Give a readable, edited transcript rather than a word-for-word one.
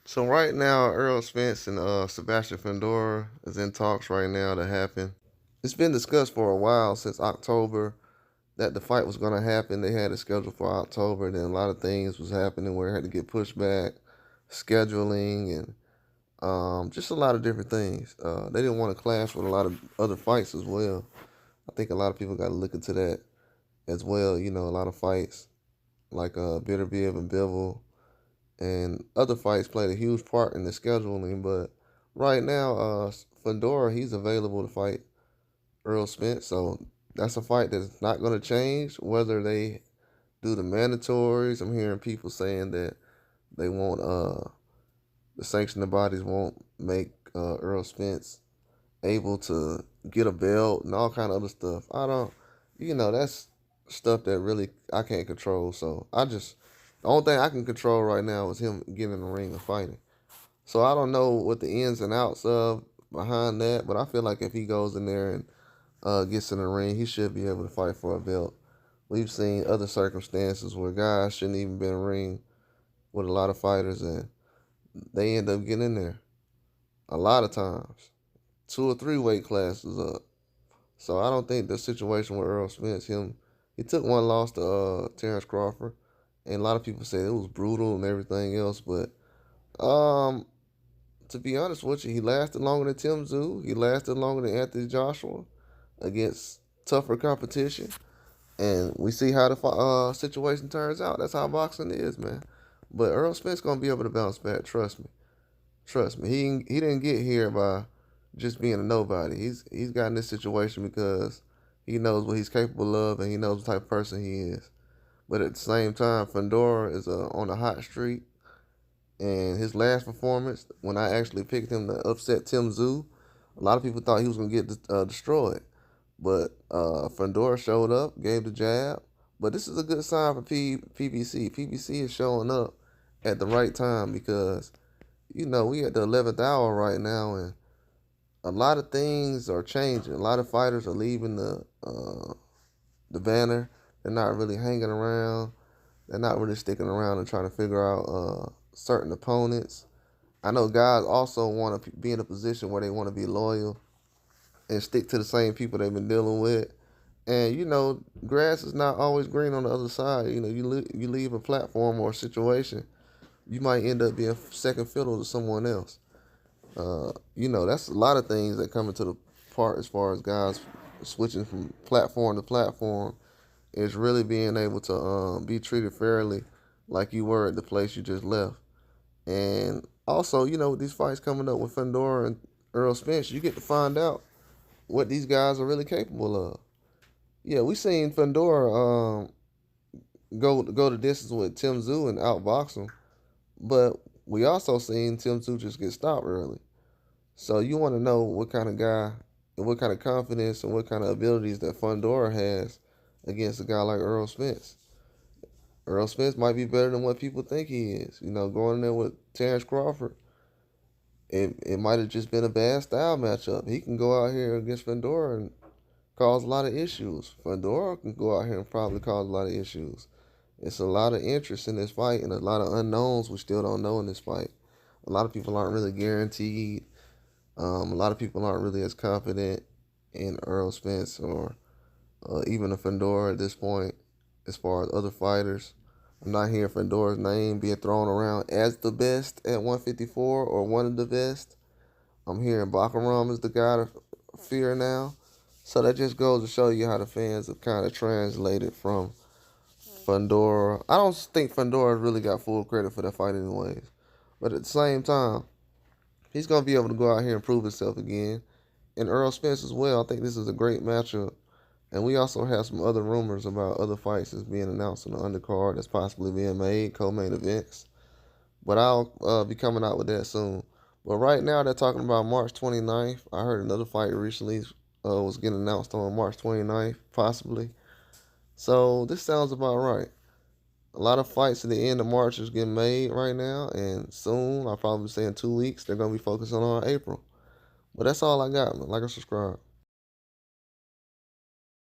So right now, Errol Spence and Sebastian Fundora is in talks right now to happen. It's been discussed for a while since October that the fight was going to happen. They had it scheduled for October. Then a lot of things was happening where it had to get pushed back, scheduling, and just a lot of different things. They didn't want to clash with a lot of other fights as well. I think a lot of people got to look into that as well. You know, a lot of fights like Bitterbeer and Bivol and other fights played a huge part in the scheduling. But right now, Fundora, he's available to fight Errol Spence, so that's a fight that's not going to change whether they do the mandatories. I'm hearing people saying that they won't, the sanctioning bodies won't make Errol Spence able to get a belt and all kind of other stuff. I don't, that's stuff that really I can't control. So the only thing I can control right now is him getting in the ring and fighting. So I don't know what the ins and outs of behind that, but I feel like if he goes in there and gets in the ring, he should be able to fight for a belt. We've seen other circumstances where guys shouldn't even be in the ring with a lot of fighters, and they end up getting in there a lot of times, 2 or 3 weight classes up. So I don't think the situation with Earl Spence, he took one loss to Terrence Crawford, and a lot of people say it was brutal and everything else, but um, to be honest with you, he lasted longer than Tim Tszyu. He lasted longer than Anthony Joshua against tougher competition. And we see how the situation turns out. That's how boxing is, man. But Earl Spence gonna be able to bounce back. Trust me. Trust me. He didn't get here by just being a nobody. He's got in this situation because he knows what he's capable of and he knows what type of person he is. But at the same time, Fundora is on a hot streak. And his last performance, when I actually picked him to upset Tim Tszyu, a lot of people thought he was gonna get destroyed. But Fundora showed up, gave the jab. But this is a good sign for PBC. PBC is showing up at the right time because, we at the 11th hour right now, and a lot of things are changing. A lot of fighters are leaving the banner. They're not really hanging around. They're not really sticking around and trying to figure out certain opponents. I know guys also want to be in a position where they want to be loyal and stick to the same people they've been dealing with. And grass is not always green on the other side. You leave a platform or a situation, you might end up being second fiddle to someone else. That's a lot of things that come into the part as far as guys switching from platform to platform is really being able to be treated fairly like you were at the place you just left. And also, with these fights coming up with Fundora and Earl Spence, you get to find out what these guys are really capable of. Yeah, we seen Fundora go the distance with Tim Tszyu and outbox him, but we also seen Tim Tszyu just get stopped early. So you want to know what kind of guy and what kind of confidence and what kind of abilities that Fundora has against a guy like Earl Spence. Earl Spence might be better than what people think he is. Going in there with Terrence Crawford, it might have just been a bad style matchup. He can go out here against Fundora and cause a lot of issues. Fundora can go out here and probably cause a lot of issues. It's a lot of interest in this fight and a lot of unknowns we still don't know in this fight. A lot of people aren't really guaranteed. A lot of people aren't really as confident in Earl Spence or even a Fundora at this point as far as other fighters. I'm not hearing Fundora's name being thrown around as the best at 154 or one of the best. I'm hearing Bakaram is the guy to fear now. So that just goes to show you how the fans have kind of translated from Fundora. I don't think Fundora really got full credit for that fight anyways. But at the same time, he's going to be able to go out here and prove himself again. And Earl Spence as well. I think this is a great matchup. And we also have some other rumors about other fights that's being announced on the undercard that's possibly being made, co-main events. But I'll be coming out with that soon. But right now they're talking about March 29th. I heard another fight recently was getting announced on March 29th, possibly. So this sounds about right. A lot of fights at the end of March is getting made right now, and soon, I'll probably say in 2 weeks, they're going to be focusing on April. But that's all I got, man. Like and subscribe.